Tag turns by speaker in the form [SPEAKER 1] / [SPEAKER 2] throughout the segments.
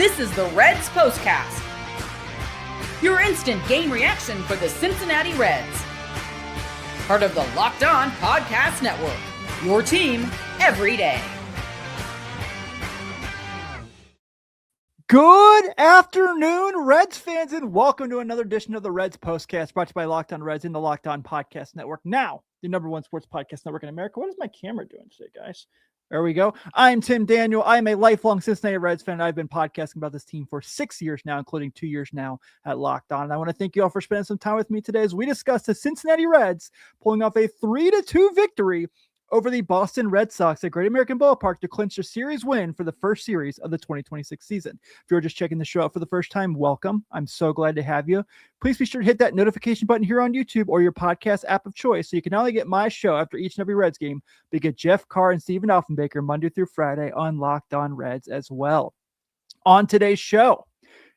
[SPEAKER 1] This is the Reds Postcast, your instant game reaction for the Cincinnati Reds. Part of the Locked On Podcast Network, your team every day.
[SPEAKER 2] Good afternoon, Reds fans, and welcome to another edition of the Reds Postcast, brought to you by Locked On Reds and the Locked On Podcast Network. Now, the number one sports podcast network in America. What is my camera doing today, guys? There we go. I'm Tim Daniel. I'm a lifelong Cincinnati Reds fan. I've been podcasting about this team for 6 years now, including 2 years now at Locked On. And I want to thank you all for spending some time with me today as we discuss the Cincinnati Reds pulling off a 3-2 victory over the Boston Red Sox at Great American Ballpark to clinch a series win for the first series of the 2026 season. If you're just checking the show out for the first time, welcome. I'm so glad to have you. Please be sure to hit that notification button here on YouTube or your podcast app of choice so you can not only get my show after each and every Reds game, but you get Jeff Carr and Steven Offenbaker Monday through Friday on Locked On Reds as well. On today's show,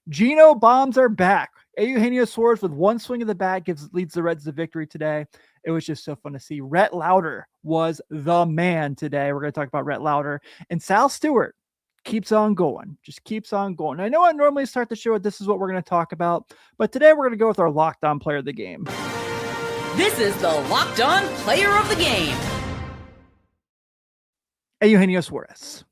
[SPEAKER 2] Geno bombs are back. Eugenio Suarez with one swing of the bat leads the Reds to victory today. It was just so fun to see. Rhett Louder was the man today. We're going to talk about Rhett Louder. And Sal Stewart keeps on going. Just keeps on going. I know I normally start the show with this is what we're going to talk about, but today we're going to go with our Locked On Player of the Game.
[SPEAKER 1] This is the Locked On Player of the Game.
[SPEAKER 2] Eugenio Suarez.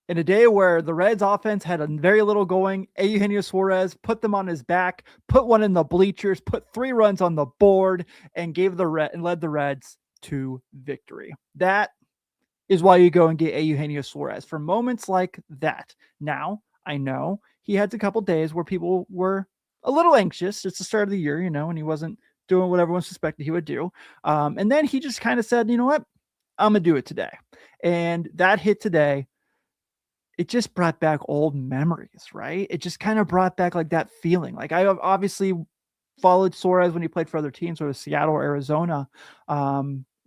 [SPEAKER 2] In a day where the Reds offense had a very little going, Eugenio Suarez put them on his back, put one in the bleachers, put 3 runs on the board, and led the Reds to victory. That is why you go and get Eugenio Suarez for moments like that. Now, I know he had a couple days where people were a little anxious. It's the start of the year, and he wasn't doing what everyone suspected he would do. And then he just kind of said, you know what? I'm going to do it today. And that hit today. It just brought back old memories, right? It just kind of brought back like that feeling. Like I obviously followed Suarez when he played for other teams, whether it was Seattle or Arizona,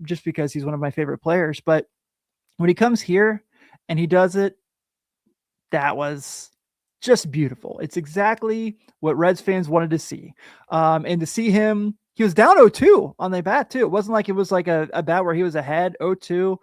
[SPEAKER 2] just because he's one of my favorite players. But when he comes here and he does it, that was just beautiful. It's exactly what Reds fans wanted to see. And to see him, he was down 0-2 on the bat too. It wasn't like it was like a bat where he was ahead 0-2,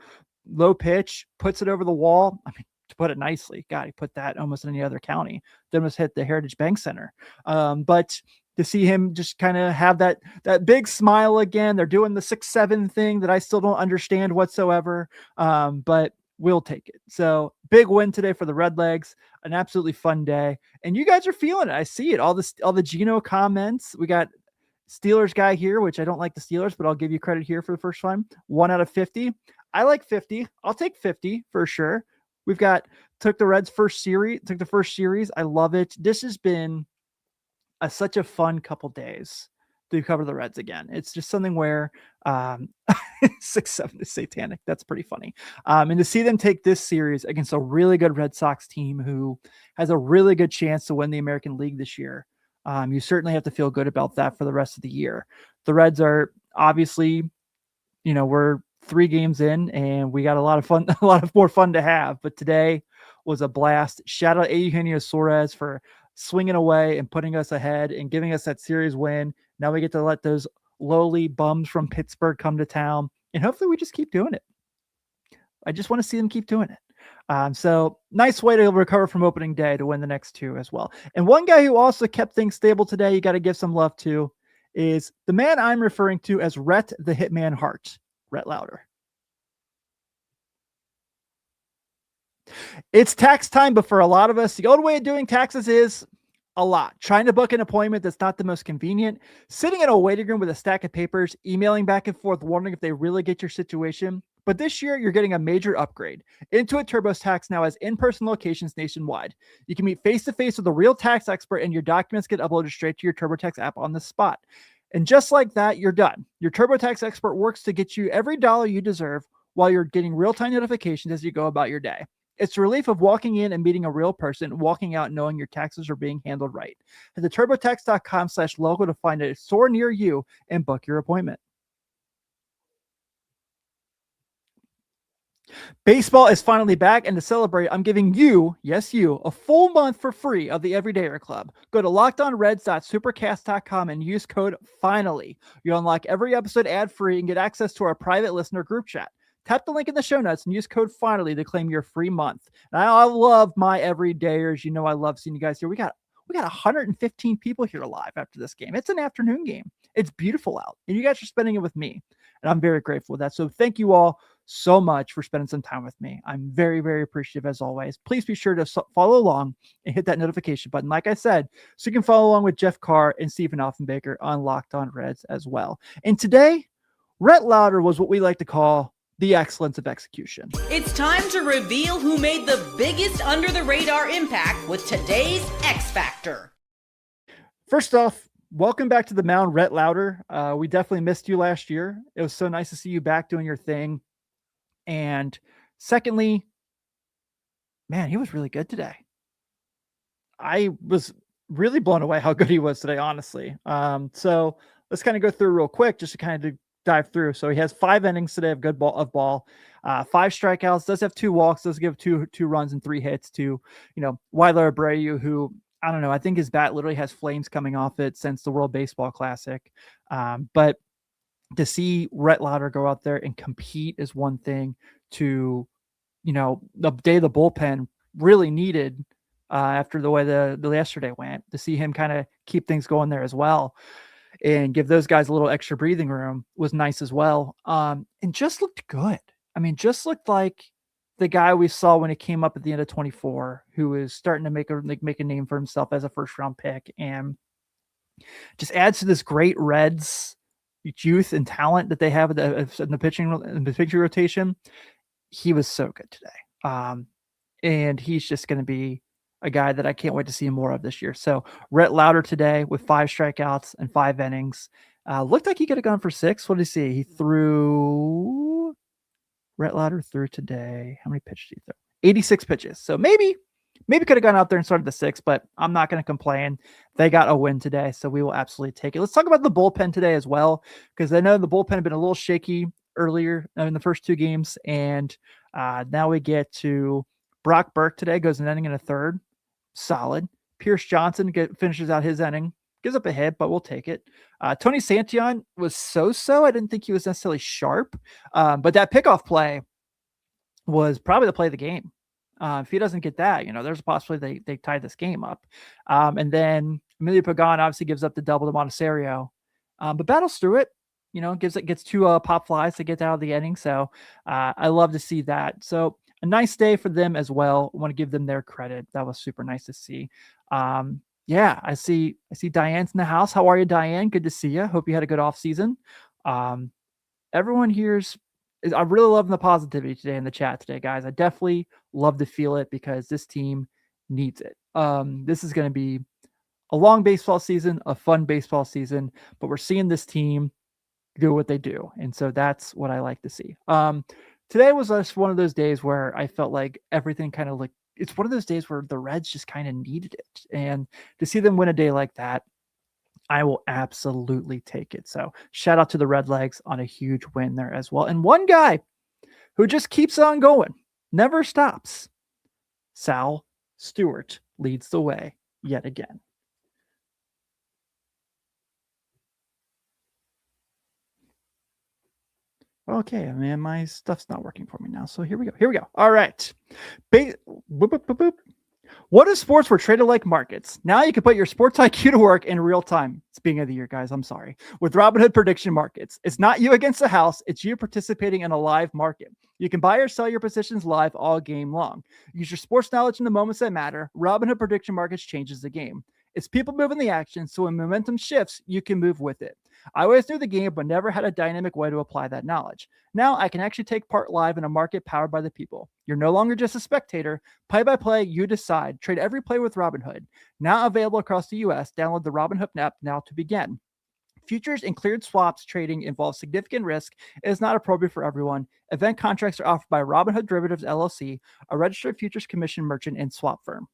[SPEAKER 2] low pitch, puts it over the wall. I mean, to put it nicely, God, he put that almost in any other county. Then was hit the Heritage Bank Center. But to see him just kind of have that big smile again, they're doing the 6-7 thing that I still don't understand whatsoever. But we'll take it. So big win today for the Redlegs, an absolutely fun day. And you guys are feeling it. I see it. All the Geno comments. We got Steelers guy here, which I don't like the Steelers, but I'll give you credit here for the first time. 1 out of 50. I like 50. I'll take 50 for sure. We've took the first series. I love it. This has been such a fun couple days to cover the Reds again. It's just something where 6-7 is satanic. That's pretty funny. And to see them take this series against a really good Red Sox team who has a really good chance to win the American League this year, you certainly have to feel good about that for the rest of the year. The Reds are obviously, we're 3 games in and we got a lot of more fun to have, but today was a blast. Shout out Eugenio Suarez for swinging away and putting us ahead and giving us that series win. Now we get to let those lowly bums from Pittsburgh come to town, and hopefully we just keep doing it. I just want to see them keep doing it. So nice way to recover from opening day to win the next 2 as well. And one guy who also kept things stable today, you got to give some love to, is the man I'm referring to as Rhett the Hitman Hart. Rhett Louder. It's tax time, but for a lot of us, the old way of doing taxes is a lot. Trying to book an appointment that's not the most convenient, sitting in a waiting room with a stack of papers, emailing back and forth, wondering if they really get your situation. But this year, you're getting a major upgrade. Intuit TurboTax now has in-person locations nationwide. You can meet face-to-face with a real tax expert, and your documents get uploaded straight to your TurboTax app on the spot. And just like that, you're done. Your TurboTax expert works to get you every dollar you deserve while you're getting real-time notifications as you go about your day. It's the relief of walking in and meeting a real person, walking out knowing your taxes are being handled right. Head to turbotax.com/logo to find a store near you and book your appointment. Baseball is finally back, and to celebrate, I'm giving you, yes you, a full month for free of the Everydayer Club. Go to lockedonreds.supercast.com and use code FINALLY. You'll unlock every episode ad-free and get access to our private listener group chat. Tap the link in the show notes and use code FINALLY to claim your free month. And I love my everydayers. You know, I love seeing you guys here. We got 115 people here live after this game. It's an afternoon game. It's beautiful out, and you guys are spending it with me, and I'm very grateful for that. So thank you all so much for spending some time with me. I'm very, very appreciative as always. Please be sure to follow along and hit that notification button, like I said, so you can follow along with Jeff Carr and Stephen Offenbaker on Locked On Reds as well. And today, Rhett Louder was what we like to call the excellence of execution.
[SPEAKER 1] It's time to reveal who made the biggest under-the-radar impact with today's X Factor.
[SPEAKER 2] First off, welcome back to the mound, Rhett Louder. We definitely missed you last year. It was so nice to see you back doing your thing. And secondly, man, he was really good today. I was really blown away how good he was today, honestly. So let's kind of go through real quick just to kind of dive through. So he has 5 innings today of good ball, 5 strikeouts, does have 2 walks, does give two runs and 3 hits to, Weiler Abreu, who, I don't know, I think his bat literally has flames coming off it since the World Baseball Classic. But to see Rhett Louder go out there and compete is one thing. To, the day the bullpen really needed after the way the yesterday went, to see him kind of keep things going there as well and give those guys a little extra breathing room was nice as well. And just looked good. I mean, just looked like the guy we saw when he came up at the end of 24, who is starting to make a name for himself as a first round pick, and just adds to this great Reds youth and talent that they have in the pitching rotation. He was so good today. And he's just going to be a guy that I can't wait to see more of this year. So Rhett Louder today with 5 strikeouts and 5 innings. Looked like he could have gone for 6. What did he see? Rhett Louder threw today. How many pitches did he throw? 86 pitches. So maybe could have gone out there and started the 6, but I'm not going to complain. They got a win today, so we will absolutely take it. Let's talk about the bullpen today as well, because I know the bullpen had been a little shaky earlier in the first 2 games, and now we get to Brock Burke today, goes an inning and a third. Solid. Pierce Johnson finishes out his inning, gives up a hit, but we'll take it. Tony Santillan was so-so. I didn't think he was necessarily sharp, but that pickoff play was probably the play of the game. If he doesn't get that, there's a possibility they tie this game up. And then Emilio Pagan obviously gives up the double to Montecero, but battles through it. Gets 2 pop flies to get out of the inning. So I love to see that. So a nice day for them as well. I want to give them their credit. That was super nice to see. Yeah, I see Diane's in the house. How are you, Diane? Good to see you. Hope you had a good off season. Everyone I'm really loving the positivity today in the chat today, guys. I definitely love to feel it because this team needs it. This is going to be a long baseball season, a fun baseball season, but we're seeing this team do what they do. And so that's what I like to see. Today was just one of those days where I felt like everything kind of it's one of those days where the Reds just kind of needed it. And to see them win a day like that, I will absolutely take it. So shout out to the Redlegs on a huge win there as well. And one guy who just keeps on going, never stops. Sal Stewart leads the way yet again. Okay, man, my stuff's not working for me now. So here we go. All right. What if sports were traded like markets? Now you can put your sports IQ to work in real time. It's beginning of the year, guys. I'm sorry. With Robinhood prediction markets, it's not you against the house. It's you participating in a live market. You can buy or sell your positions live all game long. Use your sports knowledge in the moments that matter. Robinhood prediction markets changes the game. It's people moving the action, so when momentum shifts, you can move with it. I always knew the game, but never had a dynamic way to apply that knowledge. Now I can actually take part live in a market powered by the people. You're no longer just a spectator. Play by play, you decide. Trade every play with Robinhood. Now available across the U.S. Download the Robinhood app now to begin. Futures and cleared swaps trading involves significant risk. It is not appropriate for everyone. Event contracts are offered by Robinhood Derivatives LLC, a registered futures commission merchant and swap firm.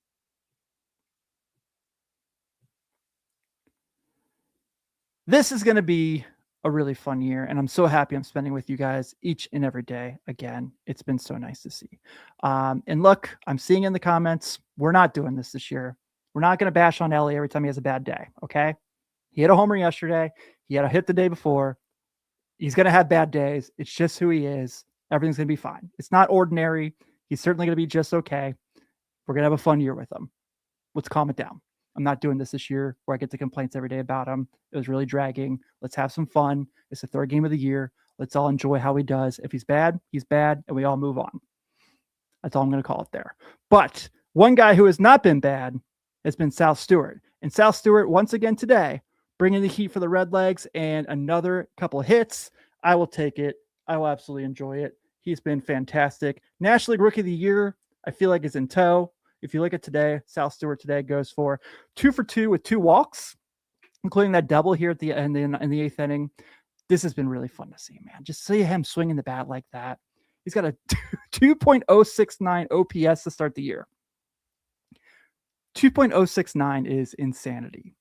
[SPEAKER 2] This is going to be a really fun year, and I'm so happy I'm spending with you guys each and every day. Again, it's been so nice to see. And look, I'm seeing in the comments, we're not doing this year. We're not going to bash on Ellie every time he has a bad day, okay? He hit a homer yesterday. He had a hit the day before. He's going to have bad days. It's just who he is. Everything's going to be fine. It's not ordinary. He's certainly going to be just okay. We're going to have a fun year with him. Let's calm it down. I'm not doing this year where I get the complaints every day about him. It was really dragging. Let's have some fun. It's the third game of the year. Let's all enjoy how he does. If he's bad, and we all move on. That's all I'm going to call it there. But one guy who has not been bad has been Sal Stewart. And Sal Stewart, once again today, bringing the heat for the Redlegs and another couple of hits. I will take it. I will absolutely enjoy it. He's been fantastic. National League Rookie of the Year, I feel like is in tow. If you look at today, Sal Stewart today goes for 2 for 2 with 2 walks, including that double here at the end in the 8th inning. This has been really fun to see, man. Just see him swinging the bat like that. He's got a 2.069 OPS to start the year. 2.069 is insanity.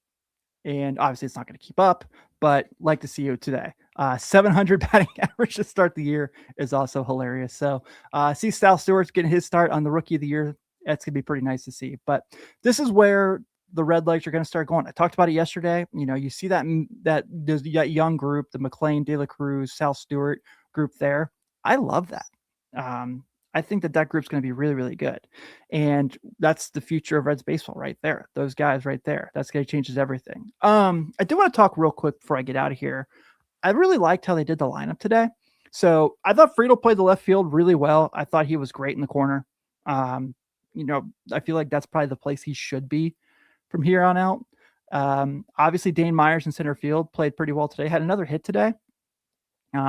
[SPEAKER 2] And obviously it's not going to keep up, but like to see you today. 700 batting average to start the year is also hilarious. So see Sal Stewart getting his start on the Rookie of the Year. That's going to be pretty nice to see. But this is where the Redlegs are going to start going. I talked about it yesterday. You know, you see that young group, the McLean, De La Cruz, Sal Stewart group there. I love that. I think that group's going to be really, really good. And that's the future of Reds baseball right there. Those guys right there. That's going to change everything. I do want to talk real quick before I get out of here. I really liked how they did the lineup today. So I thought Friedel played the left field really well. I thought he was great in the corner. You know, I feel like that's probably the place he should be from here on out. Obviously, Dane Myers in center field played pretty well today. Had another hit today.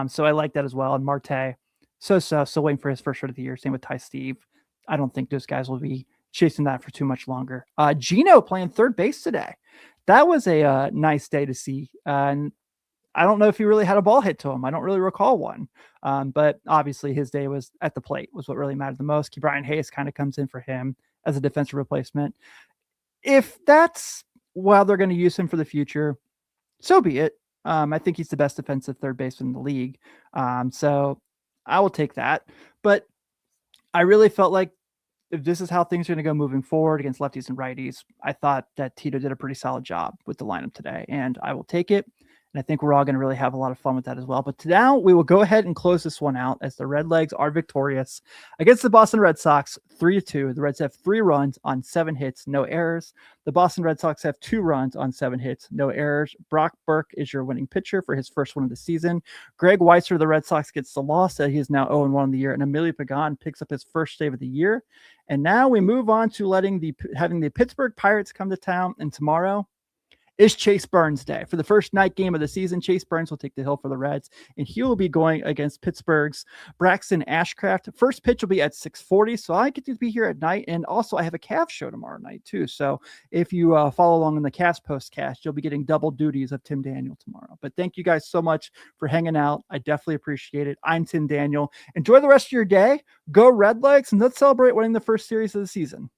[SPEAKER 2] So I like that as well. And Marte, so waiting for his first start of the year. Same with Ty Steve. I don't think those guys will be chasing that for too much longer. Gino playing third base today. That was a nice day to see. And I don't know if he really had a ball hit to him. I don't really recall one. But obviously his day was at the plate was what really mattered the most. Brian Hayes kind of comes in for him as a defensive replacement. If that's while they're going to use him for the future, so be it. I think he's the best defensive third baseman in the league. So I will take that. But I really felt like if this is how things are going to go moving forward against lefties and righties, I thought that Tito did a pretty solid job with the lineup today, and I will take it. And I think we're all going to really have a lot of fun with that as well. But now we will go ahead and close this one out as the Redlegs are victorious against the Boston Red Sox 3-2. The Reds have 3 runs on 7 hits, no errors. The Boston Red Sox have 2 runs on 7 hits, no errors. Brock Burke is your winning pitcher for his first one of the season. Greg Weitzer of the Red Sox gets the loss. He is now 0-1 in the year. And Emilio Pagan picks up his first save of the year. And now we move on to having the Pittsburgh Pirates come to town. And tomorrow is Chase Burns Day. For the first night game of the season, Chase Burns will take the hill for the Reds, and he will be going against Pittsburgh's Braxton Ashcraft. First pitch will be at 6:40, so I get to be here at night, and also I have a Cavs show tomorrow night, too. So if you follow along in the Cavs Postcast, you'll be getting double duties of Tim Daniel tomorrow. But thank you guys so much for hanging out. I definitely appreciate it. I'm Tim Daniel. Enjoy the rest of your day. Go Redlegs, and let's celebrate winning the first series of the season.